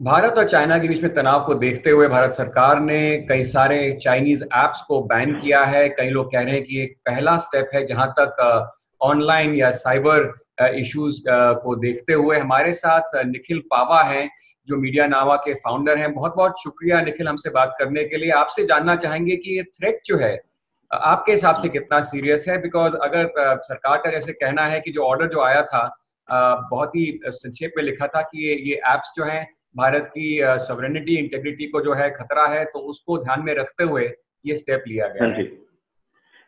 भारत और चाइना के बीच में तनाव को देखते हुए भारत सरकार ने कई सारे चाइनीज ऐप्स को बैन किया है। कई लोग कह रहे हैं कि ये एक पहला स्टेप है जहां तक ऑनलाइन या साइबर इश्यूज को देखते हुए। हमारे साथ निखिल पावा हैं जो मीडिया नावा के फाउंडर हैं। बहुत बहुत शुक्रिया निखिल हमसे बात करने के लिए। आपसे जानना चाहेंगे कि ये थ्रेट जो है आपके हिसाब से कितना सीरियस है, बिकॉज अगर सरकार का जैसे कहना है कि जो ऑर्डर जो आया था बहुत ही संक्षेप में लिखा था कि ये ऐप्स जो हैं भारत की सॉवरेनिटी इंटेग्रिटी को जो है खतरा है, तो उसको ध्यान में रखते हुए ये स्टेप लिया हाँ गया है। जी।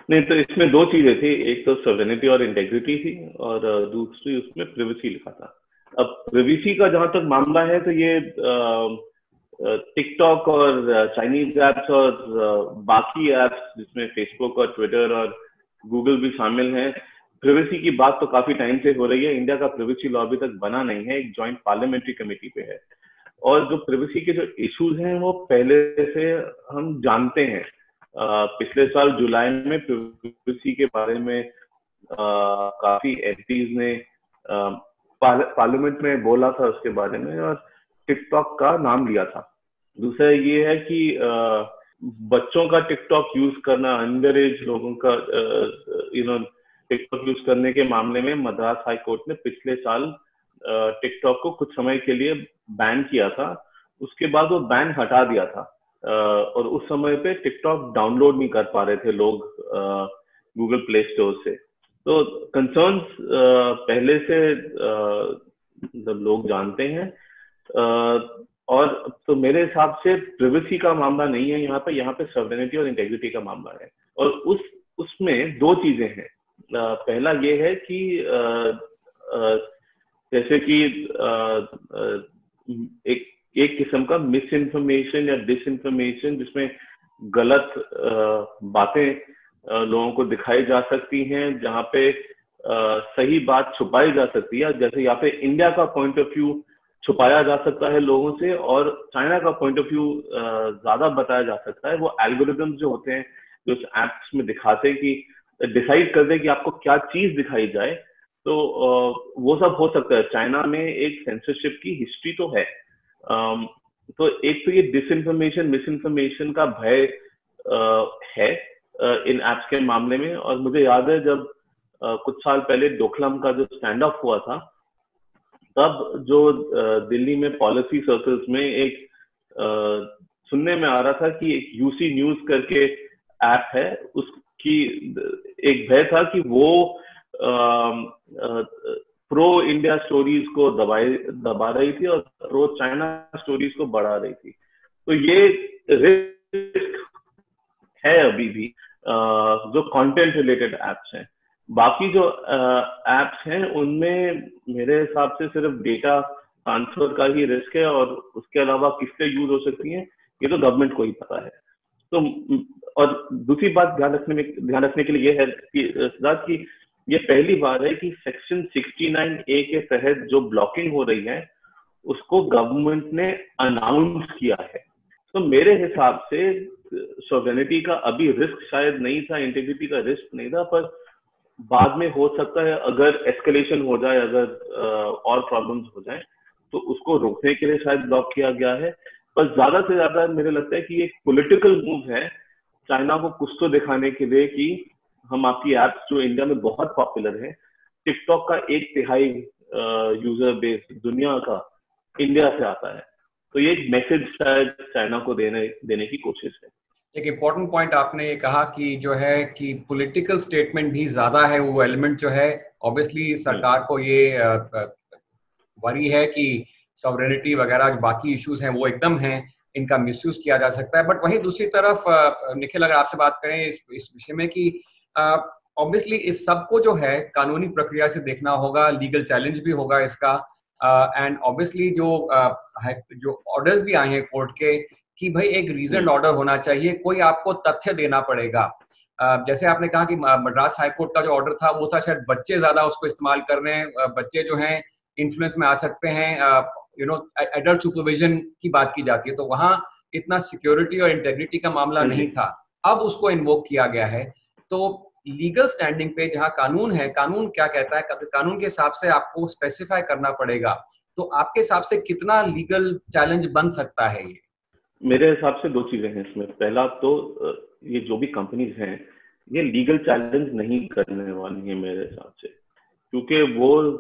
नहीं, तो इसमें दो चीजें थी, एक तो सॉवरेनिटी और इंटेग्रिटी थी, और दूसरी उसमें प्रिवेसी लिखा था। अब प्रिवेसी का जहां तक मामला है तो ये टिकटॉक और चाइनीज ऐप्स और बाकी ऐप्स जिसमें फेसबुक और ट्विटर और गूगल भी शामिल हैं, प्रिवेसी की बात तो काफी टाइम से हो रही है। इंडिया का प्रिवेसी लॉ अभी तक बना नहीं है, एक जॉइंट पार्लियामेंट्री कमेटी पे है। और जो प्रिवेसी के जो इश्यूज हैं वो पहले से हम जानते हैं। पिछले साल जुलाई में प्रिवेसी के बारे में काफी एमपीज ने पार्लियामेंट में बोला था उसके बारे में, और टिकटॉक का नाम लिया था। दूसरा ये है कि बच्चों का टिकटॉक यूज करना, अंडर एज लोगों का टिकटॉक यूज करने के मामले में मद्रास हाई कोर्ट ने पिछले साल टिकटॉक को कुछ समय के लिए बैन किया था। उसके बाद वो बैन हटा दिया था, और उस समय पे टिकटॉक डाउनलोड नहीं कर पा रहे थे लोग गूगल प्ले स्टोर से। तो कंसर्न्स पहले से लोग जानते हैं, और तो मेरे हिसाब से प्रिवेसी का मामला नहीं है यहाँ पे सॉवरेनिटी और इंटेग्रिटी का मामला है। और उसमें दो चीजें हैं। पहला ये है कि जैसे कि एक किस्म का मिस इन्फॉर्मेशन या डिस इन्फॉर्मेशन, जिसमें गलत बातें लोगों को दिखाई जा सकती हैं, जहाँ पे सही बात छुपाई जा सकती है। जैसे यहाँ पे इंडिया का पॉइंट ऑफ व्यू छुपाया जा सकता है लोगों से, और चाइना का पॉइंट ऑफ व्यू ज्यादा बताया जा सकता है। वो एल्गोरिदम्स जो होते हैं जो एप्स में दिखाते हैं कि डिसाइड कर दे कि आपको क्या चीज दिखाई जाए, तो वो सब हो सकता है। चाइना में एक सेंसरशिप की हिस्ट्री तो है। तो एक तो ये डिसइंफॉर्मेशन, मिस इन्फॉर्मेशन का भय है इन एप्स के मामले में। और मुझे याद है जब कुछ साल पहले डोकलाम का जो स्टैंड ऑफ हुआ था, तब जो दिल्ली में पॉलिसी सर्कल्स में एक सुनने में आ रहा था कि एक यूसी न्यूज करके ऐप है, उसकी एक भय था कि वो प्रो इंडिया स्टोरीज को दबा रही थी और प्रो चाइना स्टोरीज को बढ़ा रही थी। तो ये रिस्क है अभी भी जो कंटेंट रिलेटेड एप्स हैं। बाकी जो एप्स हैं उनमें मेरे हिसाब से सिर्फ डेटा ट्रांसफर का ही रिस्क है, और उसके अलावा किससे यूज हो सकती है ये तो गवर्नमेंट को ही पता है। तो और दूसरी बात ध्यान रखने के लिए ये है कि ये पहली बार है कि सेक्शन 69A के तहत जो ब्लॉकिंग हो रही है उसको गवर्नमेंट ने अनाउंस किया है। तो मेरे हिसाब से सॉवरेनिटी का अभी रिस्क शायद नहीं था, इंटीग्रिटी का रिस्क नहीं था, पर बाद में हो सकता है अगर एस्केलेशन हो जाए, अगर और प्रॉब्लम्स हो जाए, तो उसको रोकने के लिए शायद ब्लॉक किया गया है। पर ज्यादा से ज्यादा मुझे लगता है कि ये एक पॉलिटिकल मूव है चाइना को कुछ तो दिखाने के लिए कि हम आपकी ऐप्स जो इंडिया में बहुत पॉपुलर है, टिकटॉक का 1/3 यूजर बेस दुनिया का इंडिया से आता है, तो ये एक मैसेज शायद चाइना को देने की कोशिश है। एक इम्पोर्टेंट पॉइंट आपने ये कहा कि जो है कि पॉलिटिकल स्टेटमेंट भी ज्यादा है, वो एलिमेंट जो है ऑब्वियसली सरकार को ये वरी है कि सॉवरेनिटी वगैरह जो बाकी इश्यूज हैं वो एकदम हैं, इनका मिसयूज किया जा सकता है। बट वहीं दूसरी तरफ निखिल, अगर आपसे बात करें इस विषय में कि ऑब्वियसली इस सब को जो है कानूनी प्रक्रिया से देखना होगा, लीगल चैलेंज भी होगा इसका, एंड ऑब्वियसली जो ऑर्डर्स भी आए हैं कोर्ट के कि भाई एक रीजन ऑर्डर होना चाहिए, कोई आपको तथ्य देना पड़ेगा। जैसे आपने कहा कि मद्रास हाईकोर्ट का जो ऑर्डर था वो था शायद बच्चे ज्यादा उसको इस्तेमाल कर रहे हैं, बच्चे जो हैं इन्फ्लुएंस में आ सकते हैं, एडल्ट सुपरविजन की बात की जाती है, तो वहां इतना सिक्योरिटी और इंटेग्रिटी का मामला नहीं था। अब उसको इन्वोक किया गया है। तो लीगल स्टैंडिंग पे जहां कानून है, कानून क्या कहता है, कानून के हिसाब से आपको स्पेसिफाई करना पड़ेगा तो आपके हिसाब से कितना लीगल चैलेंज बन सकता है ये? मेरे हिसाब से दो चीजें हैं इसमें। पहला तो ये जो भी कंपनीज हैं ये लीगल चैलेंज नहीं करने वाली है मेरे हिसाब से, क्योंकि वो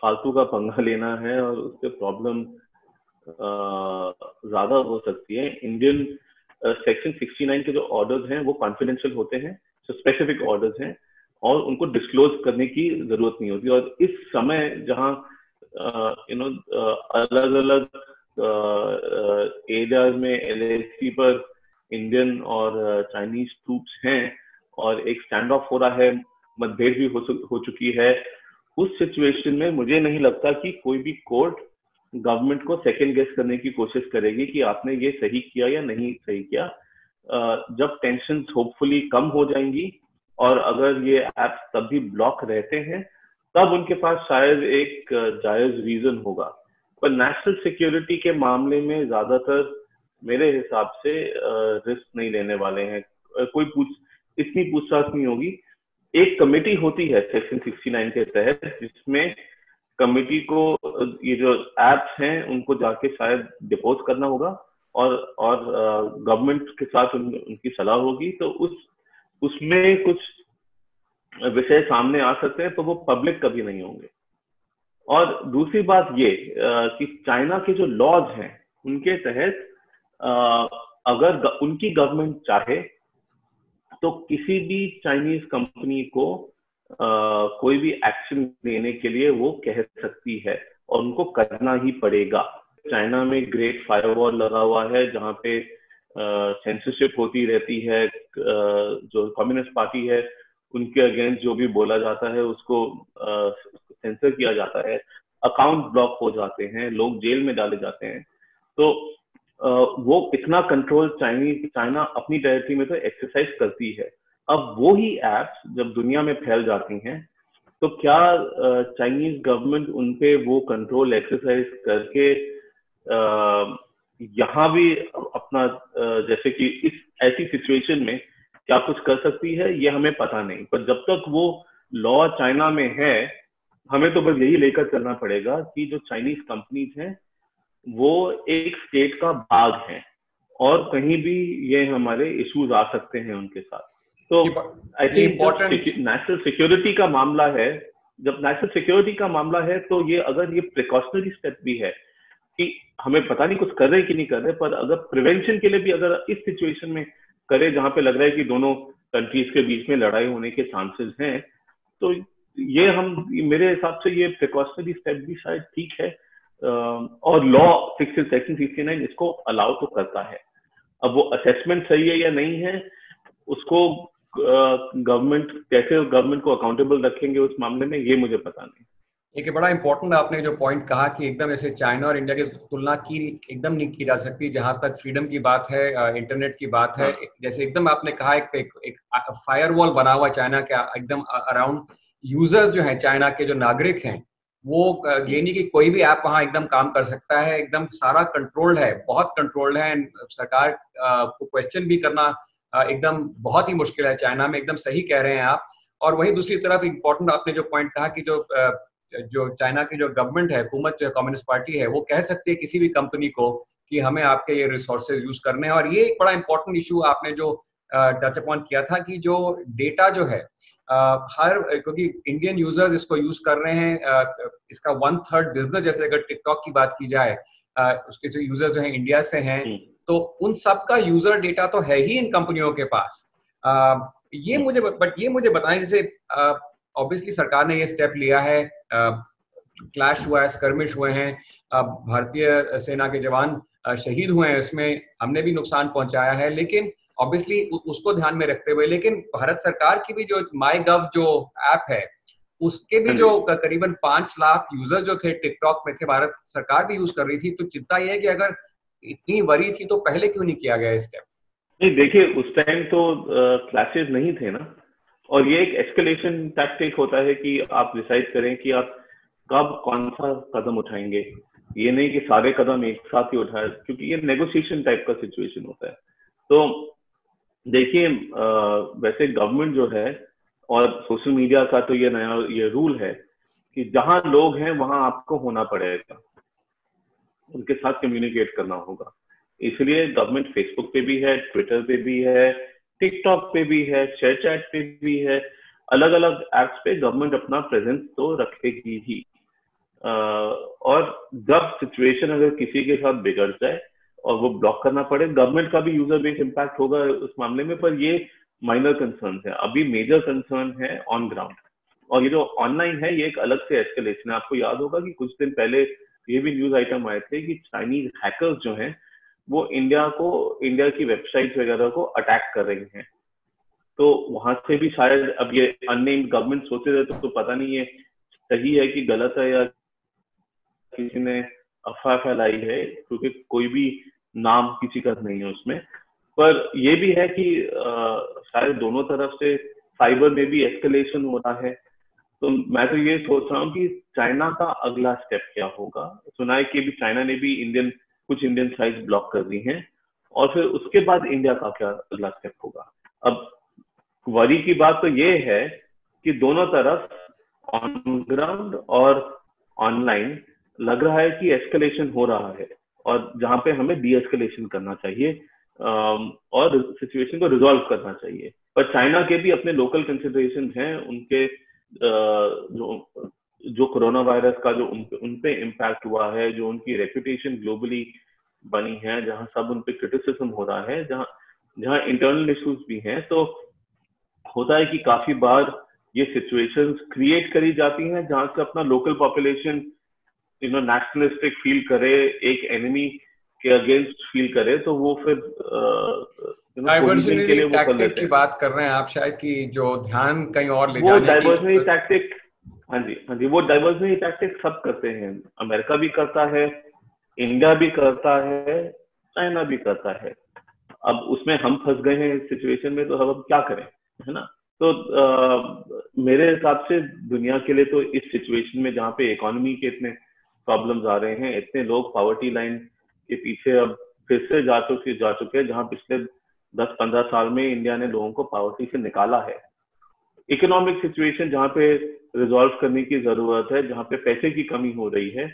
फालतू का पंगा लेना है और उससे प्रॉब्लम ज्यादा हो सकती है। इंडियन सेक्शन 69 के जो ऑर्डर्स हैं वो कॉन्फिडेंशियल होते हैं, जो स्पेसिफिक ऑर्डर्स हैं, और उनको डिस्क्लोज करने की जरूरत नहीं होती। और इस समय जहां अलग अलग एरियाज में एलएसी पर इंडियन और चाइनीज ट्रूप्स हैं और एक स्टैंड ऑफ हो रहा है, मतभेद भी हो चुकी है, उस सिचुएशन में मुझे नहीं लगता कि कोई भी कोर्ट गवर्नमेंट को सेकंड गेस करने की कोशिश करेगी कि आपने ये सही किया या नहीं सही किया। जब टेंशन होपफुली कम हो जाएंगी और अगर ये ऐप्स तब भी ब्लॉक रहते हैं, तब उनके पास शायद एक जायज रीजन होगा। पर नेशनल सिक्योरिटी के मामले में ज्यादातर मेरे हिसाब से रिस्क नहीं लेने वाले हैं। कोई इतनी पूछताछ नहीं होगी। एक कमेटी होती है सेक्शन 69 के तहत, जिसमें कमेटी को ये जो एप्स हैं उनको जाके शायद डिपोज करना होगा और गवर्नमेंट के साथ उनकी सलाह होगी। तो उसमें कुछ विषय सामने आ सकते हैं, तो वो पब्लिक कभी नहीं होंगे। और दूसरी बात ये कि चाइना के जो लॉज हैं उनके तहत अगर उनकी गवर्नमेंट चाहे तो किसी भी चाइनीज कंपनी को कोई भी एक्शन लेने के लिए वो कह सकती है और उनको करना ही पड़ेगा। चाइना में ग्रेट फायरवॉल लगा हुआ है जहाँ पे सेंसरशिप होती रहती है। जो कम्युनिस्ट पार्टी है उनके अगेंस्ट जो भी बोला जाता है उसको सेंसर किया जाता है, अकाउंट ब्लॉक हो जाते हैं, लोग जेल में डाले जाते हैं। तो वो इतना कंट्रोल चाइना अपनी टेरिटरी में तो एक्सरसाइज करती है। अब वो ही एप्स जब दुनिया में फैल जाती हैं तो क्या चाइनीज गवर्नमेंट उनपे वो कंट्रोल एक्सरसाइज करके यहाँ भी अपना जैसे कि इस ऐसी सिचुएशन में क्या कुछ कर सकती है, ये हमें पता नहीं। पर जब तक वो लॉ चाइना में है, हमें तो बस यही लेकर चलना पड़ेगा कि जो चाइनीज कंपनीज हैं वो एक स्टेट का भाग है और कहीं भी ये हमारे इश्यूज आ सकते हैं उनके साथ। तो आई थिंक नेशनल सिक्योरिटी का मामला है, जब नेशनल सिक्योरिटी का मामला है तो ये अगर ये प्रिकॉशनरी स्टेप भी है कि हमें पता नहीं कुछ कर रहे कि नहीं कर रहे, पर अगर प्रिवेंशन के लिए भी अगर इस सिचुएशन में करे जहां पे लग रहा है कि दोनों कंट्रीज के बीच में लड़ाई होने के चांसेस हैं, तो ये मेरे हिसाब से ये प्रिकॉशनरी स्टेप भी शायद ठीक है। और लॉ सेक्शन 69 इसको अलाउ तो करता है। अब वो असेसमेंट सही है या नहीं है, उसको गवर्नमेंट को अकाउंटेबल रखेंगे उस मामले में, ये मुझे पता नहीं। एक बड़ा इंपॉर्टेंट आपने जो पॉइंट कहा कि एकदम ऐसे चाइना और इंडिया की तुलना की एकदम नहीं की जा सकती जहां तक फ्रीडम की बात है, इंटरनेट की बात है। जैसे एकदम आपने कहा एक फायरवॉल बना हुआ चाइना के एकदम अराउंड। यूजर्स जो हैं चाइना के, जो नागरिक हैं, वो ये नहीं कि कोई भी ऐप वहां एकदम काम कर सकता है। एकदम सारा कंट्रोल्ड है, बहुत कंट्रोल्ड है। सरकार को क्वेश्चन भी करना एकदम बहुत ही मुश्किल है चाइना में। एकदम सही कह रहे हैं आप। और वहीं दूसरी तरफ इम्पोर्टेंट आपने जो पॉइंट कहा कि जो चाइना की जो गवर्नमेंट है, हुकूमत जो कम्युनिस्ट पार्टी है, वो कह सकती है किसी भी कंपनी को कि हमें आपके ये रिसोर्सेज यूज करने हैं। और ये एक बड़ा इंपॉर्टेंट इशू आपने जो टच अपॉन किया था कि जो डेटा जो है क्योंकि इंडियन यूजर्स इसको यूज कर रहे हैं, इसका 1/3 बिजनेस, जैसे अगर टिकटॉक की बात की जाए, उसके जो यूजर्स जो हैं इंडिया से हैं, तो उन सब का यूजर डेटा तो है ही इन कंपनियों के पास। ये मुझे बताएं, जैसे ऑब्वियसली सरकार ने ये स्टेप लिया है, क्लैश हुआ है, स्कर्मिश हुए हैं, भारतीय सेना के जवान शहीद हुए हैं, इसमें हमने भी नुकसान पहुंचाया है, लेकिन ऑब्वियसली उसको ध्यान में रखते हुए, लेकिन भारत सरकार की भी जो माई गव जो ऐप है, उसके भी जो करीबन 5 लाख यूजर्स जो थे टिकटॉक में थे, भारत सरकार भी यूज कर रही थी। तो चिंता ये है कि अगर इतनी वरी थी तो पहले क्यों नहीं किया गया स्टेप? नहीं, देखिए उस टाइम तो क्लैशेस नहीं थे ना, और ये एक एस्केलेशन टैक्टिक होता है कि आप डिसाइड करें कि आप कब कौन सा कदम उठाएंगे। ये नहीं कि सारे कदम एक साथ ही उठाए, क्योंकि ये नेगोशिएशन टाइप का सिचुएशन होता है। तो देखिए वैसे गवर्नमेंट जो है और सोशल मीडिया का तो ये नया रूल है कि जहां लोग हैं वहां आपको होना पड़ेगा। उनके साथ कम्युनिकेट करना होगा। इसलिए गवर्नमेंट फेसबुक पे भी है, ट्विटर पे भी है, टिकटॉक पे भी है, शेयर चैट पे भी है, अलग अलग एप्स पे गवर्नमेंट अपना प्रेजेंस तो रखेगी ही। और जब सिचुएशन अगर किसी के साथ बिगड़ जाए और वो ब्लॉक करना पड़े, गवर्नमेंट का भी यूजर बेस इम्पैक्ट होगा उस मामले में, पर ये माइनर कंसर्न है। अभी मेजर कंसर्न है ऑन ग्राउंड, और ये जो ऑनलाइन है ये एक अलग से एस्केलेशन है। आपको याद होगा कि कुछ दिन पहले ये भी न्यूज आइटम आए थे कि चाइनीज हैकर्स जो हैं वो इंडिया की वेबसाइट वगैरह को अटैक कर रही हैं। तो वहां से भी शायद अब ये अननेम्ड गवर्नमेंट सोचे रहे तो पता नहीं है सही है कि गलत है, या किसी ने अफवाह फैलाई है, क्योंकि कोई भी नाम किसी का नहीं है उसमें। पर ये भी है कि शायद दोनों तरफ से साइबर में भी एस्केलेशन हो रहा है। तो मैं तो ये सोच रहा हूँ कि चाइना का अगला स्टेप क्या होगा। सुना है कि भी चाइना ने भी कुछ इंडियन साइट्स ब्लॉक कर दी हैं, और फिर उसके बाद इंडिया का क्या अगला स्टेप होगा। अब वरी की बात तो ये है कि दोनों तरफ ऑन ग्राउंड और ऑनलाइन लग रहा है कि एस्केलेशन हो रहा है, और जहां पे हमें डी एस्केलेशन करना चाहिए और सिचुएशन को रिजॉल्व करना चाहिए। पर चाइना के भी अपने लोकल कंसिडरेशन हैं, उनके जो कोरोना वायरस का जो उन पे इम्पैक्ट हुआ है, जो उनकी रेपुटेशन ग्लोबली बनी है, जहां सब उन पे क्रिटिसिज्म हो रहा है, जहां इंटरनल इश्यूज भी हैं। तो होता है कि काफी बार ये सिचुएशंस क्रिएट करी जाती हैं जहां से अपना लोकल पॉपुलेशन नेशनलिस्टिक फील करे, एक एनिमी के अगेंस्ट फील करे, तो वो फिर डाइवर्जनरी टैक्टिक की बात कर रहे हैं आप शायद, कि जो ध्यान कहीं और ले वो डाइवर्जनरी टैक्टिक। हाँ जी, वो डाइवर्जनरी टैक्टिक सब करते हैं। अमेरिका भी करता है, इंडिया भी करता है, चाइना भी करता है। अब उसमें हम फंस गए हैं इस सिचुएशन में, तो अब क्या करें, है ना। तो मेरे हिसाब से दुनिया के लिए तो इस सिचुएशन में जहाँ पे इकोनॉमी के इतने प्रॉब्लम्स आ रहे हैं, इतने लोग पॉवर्टी लाइन के पीछे अब फिर से जा चुके हैं, जहाँ पिछले 10-15 साल में इंडिया ने लोगों को पॉवर्टी से निकाला है। इकोनॉमिक सिचुएशन जहाँ पे रिजॉल्व करने की जरूरत है, जहाँ पे पैसे की कमी हो रही है,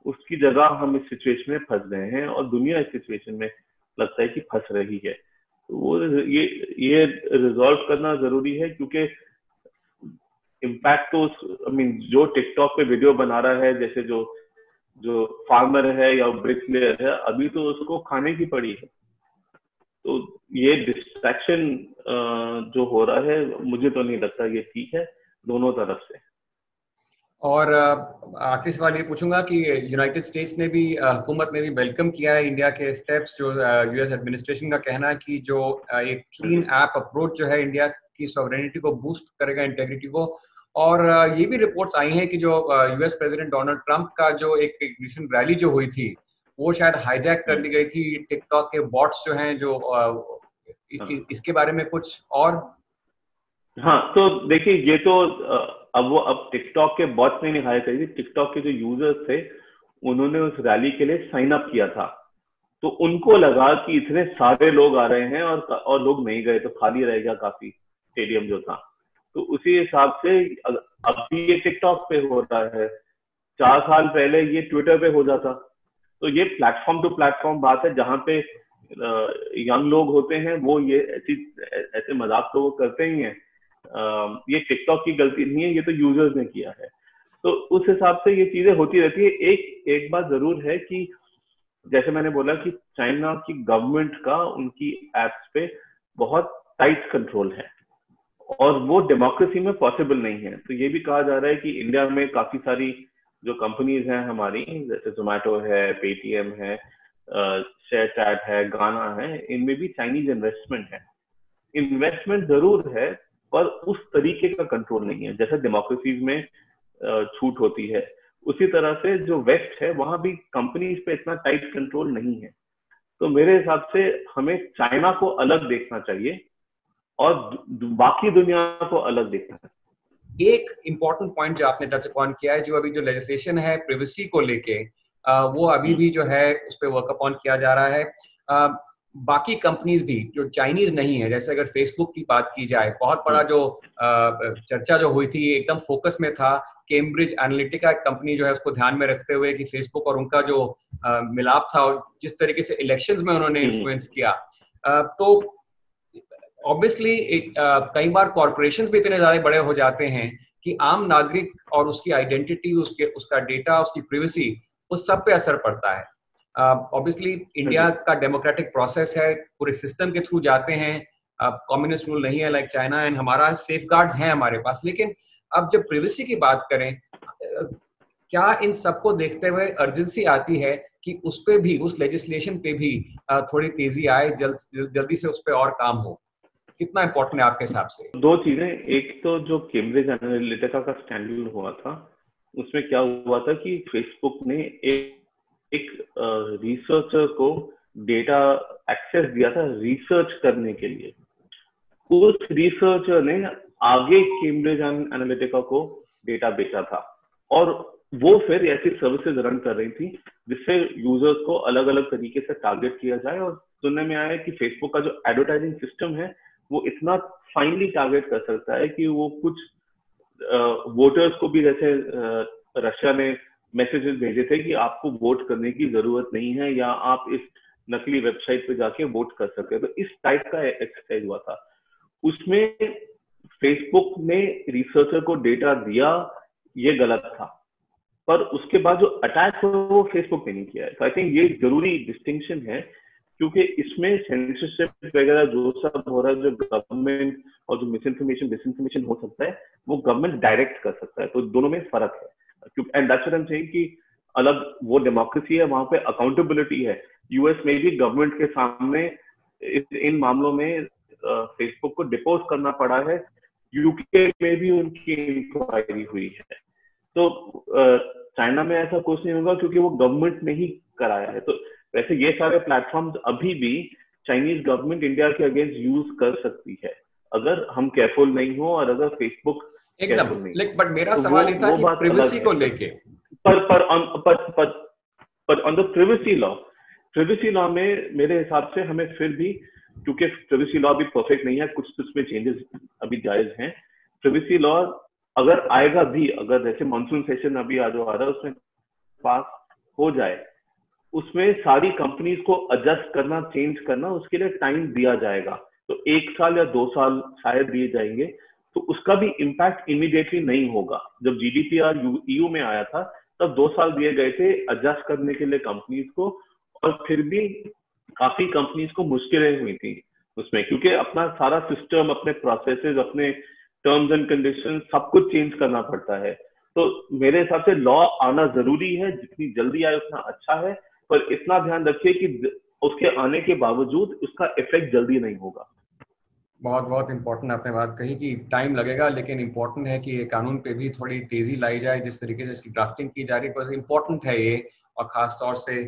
उसकी जगह हम इस सिचुएशन में फंस गए हैं, और दुनिया इस सिचुएशन में लगता है कि फंस रही है। तो वो ये रिजॉल्व करना जरूरी है, क्योंकि इम्पैक्ट तो जो टिकटॉक पे वीडियो बना रहा है, जैसे जो फार्मर है या ब्रिकलेयर है, अभी तो उसको खाने की पड़ी है। तो ये डिस्ट्रैक्शन जो हो रहा है, मुझे तो नहीं लगता ये ठीक है दोनों तरफ से। और आखिरी सवाल ये पूछूंगा कि यूनाइटेड स्टेट्स ने भी हुकूमत ने भी वेलकम किया है इंडिया के स्टेप्स। जो यूएस एडमिनिस्ट्रेशन का कहना है कि जो एक क्लीन ऐप अप्रोच जो है इंडिया की सॉवरेनिटी को बूस्ट करेगा, इंटेग्रिटी को। और ये भी रिपोर्ट्स आई हैं कि जो यूएस प्रेसिडेंट डोनाल्ड ट्रंप का जो एक रिसेंट रैली जो हुई थी, वो शायद हाईजैक कर ली गई थी टिकटॉक के बॉट्स जो हैं, जो इसके बारे में कुछ और। हाँ, तो देखिए, ये तो अब टिकटॉक के बॉट्स ने नहीं हायर करी थी, टिकटॉक के जो यूजर्स थे उन्होंने उस रैली के लिए साइन अप किया था। तो उनको लगा कि इतने सारे लोग आ रहे हैं और लोग नहीं गए, तो खाली रह गया काफी स्टेडियम जो था। तो उसी हिसाब से अभी ये टिकटॉक पे हो रहा है, 4 साल पहले ये ट्विटर पे हो जाता। तो ये प्लेटफॉर्म टू प्लेटफॉर्म बात है, जहाँ पे यंग लोग होते हैं वो ये ऐसे मजाक तो वो करते ही हैं। ये टिकटॉक की गलती नहीं है, ये तो यूजर्स ने किया है। तो उस हिसाब से ये चीजें होती रहती है। एक बात जरूर है कि जैसे मैंने बोला कि चाइना की गवर्नमेंट का उनकी एप्स पे बहुत टाइट कंट्रोल है, और वो डेमोक्रेसी में पॉसिबल नहीं है। तो ये भी कहा जा रहा है कि इंडिया में काफी सारी जो कंपनीज हैं हमारी, जैसे जोमेटो है, पेटीएम है, शेयर चैट है, गाना है, इनमें भी चाइनीज इन्वेस्टमेंट है। इन्वेस्टमेंट जरूर है, पर उस तरीके का कंट्रोल नहीं है जैसे डेमोक्रेसीज में छूट होती है। उसी तरह से जो वेस्ट है वहां भी कंपनीज पे इतना टाइट कंट्रोल नहीं है। तो मेरे हिसाब से हमें चाइना को अलग देखना चाहिए और बाकी दुनिया को अलग देखना चाहिए। एक इम्पॉर्टेंट पॉइंट जो आपने टच अपॉन किया है, जो अभी जो लेजिस्लेशन है प्रिवेसी को लेके, वो अभी भी जो है उस पर वर्क अपॉन किया जा रहा है। बाकी कंपनीज भी जो चाइनीज नहीं है, जैसे अगर फेसबुक की बात की जाए, बहुत बड़ा जो चर्चा जो हुई थी, एकदम फोकस में था कैम्ब्रिज एनालिटिका कंपनी जो है उसको ध्यान में रखते हुए कि फेसबुक और उनका जो मिलाप था और जिस तरीके से इलेक्शंस में उन्होंने इन्फ्लुएंस किया, तो ऑब्वियसली कई बार कॉर्पोरेशंस भी इतने ज्यादा बड़े हो जाते हैं कि आम नागरिक और उसकी आइडेंटिटी, उसका डेटा, उसकी प्रिवेसी, उस सब पे असर पड़ता है। ऑब्वियसली इंडिया का डेमोक्रेटिक प्रोसेस है, पूरे सिस्टम के थ्रू जाते हैं, कम्युनिस्ट रूल नहीं है लाइक चाइना, एंड हमारा सेफगार्ड्स हैं हमारे पास। लेकिन अब जब प्रिवेसी की बात करें, क्या इन सबको देखते हुए अर्जेंसी आती है कि उस पे भी, उस लेजिस्लेशन पे भी थोड़ी तेजी आए, जल्दी से उस पे और काम हो? कितना इम्पोर्टेंट है आपके हिसाब से? दो चीजें, एक तो जो कैम्ब्रिज एनालिटिका का स्कैंडल हुआ था, उसमें क्या हुआ था कि फेसबुक ने एक रिसर्चर को डेटा एक्सेस दिया था रिसर्च करने के लिए। उस रिसर्चर ने आगे कैम्ब्रिज एनालिटिका को डेटा बेचा था और वो फिर ऐसी सर्विसेज रन कर रही थी जिससे यूजर्स को अलग अलग तरीके से टारगेट किया जाए। और सुनने में आया कि फेसबुक का जो एडवर्टाइजिंग सिस्टम है वो इतना फाइनली टारगेट कर सकता है कि वो कुछ वोटर्स को भी, जैसे रशिया ने मैसेजेस भेजे थे कि आपको वोट करने की जरूरत नहीं है या आप इस नकली वेबसाइट पे जाके वोट कर सकते हैं, तो इस टाइप का एक्सरसाइज हुआ था। उसमें फेसबुक ने रिसर्चर को डेटा दिया, ये गलत था, पर उसके बाद जो अटैक हुआ वो फेसबुक ने नहीं किया है। तो आई थिंक ये जरूरी डिस्टिंक्शन है, क्योंकि इसमें सेंसरशिप वगैरह जो सब हो रहा है, जो गवर्नमेंट और जो मिस इन्फॉर्मेशन डिसइंफॉर्मेशन हो सकता है, वो गवर्नमेंट डायरेक्ट कर सकता है। तो दोनों में फर्क है। And that's what I am saying कि अलग वो डेमोक्रेसी है, वहां पे अकाउंटेबिलिटी है। यूएस में भी गवर्नमेंट के सामने इन मामलों में फेसबुक को डिपोज करना पड़ा है। यूके में भी उनकी इंक्वायरी हुई है। तो चाइना में ऐसा कुछ नहीं होगा क्योंकि वो गवर्नमेंट ने ही कराया है। तो वैसे ये सारे प्लेटफॉर्म्स अभी भी चाइनीज गवर्नमेंट इंडिया के अगेंस्ट यूज कर सकती है अगर हम केयरफुल नहीं हो और अगर फेसबुक एकदम। लेकिन बट मेरा सवाल ये था कि प्रिवेसी को लेके, पर ऑन द प्रिवेसी लॉ में मेरे हिसाब से हमें फिर भी, क्योंकि प्रिवेसी लॉ भी परफेक्ट नहीं है, कुछ में चेंजेस अभी जायज हैं। प्रिवेसी लॉ अगर आएगा भी, अगर जैसे मानसून सेशन अभी आ रहा है उसमें पास हो जाए, उसमें सारी कंपनीज को एडजस्ट करना, चेंज करना, उसके लिए टाइम दिया जाएगा। तो 1 साल या 2 साल शायद दिए जाएंगे, तो उसका भी इम्पैक्ट इमीडिएटली नहीं होगा। जब जीडीपीआर ईयू में आया था तब 2 साल दिए गए थे एडजस्ट करने के लिए कंपनीज को, और फिर भी काफी कंपनीज को मुश्किलें हुई थी उसमें, क्योंकि अपना सारा सिस्टम, अपने प्रोसेसेस, अपने टर्म्स एंड कंडीशन सब कुछ चेंज करना पड़ता है। तो मेरे हिसाब से लॉ आना जरूरी है, जितनी जल्दी आए उतना अच्छा है, पर इतना ध्यान रखिए कि उसके आने के बावजूद उसका इफेक्ट जल्दी नहीं होगा। बहुत बहुत इम्पोर्टेंट आपने बात कही कि टाइम लगेगा, लेकिन इम्पोर्टेंट है कि ये कानून पे भी थोड़ी तेजी लाई जाए। जिस तरीके से इसकी ड्राफ्टिंग की जा रही है, इम्पोर्टेंट है ये, और खास तौर से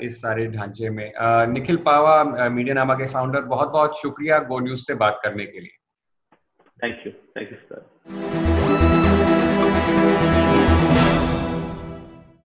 इस सारे ढांचे में। निखिल पावा, मीडियानामा के फाउंडर, बहुत बहुत शुक्रिया गो न्यूज से बात करने के लिए। Thank you sir.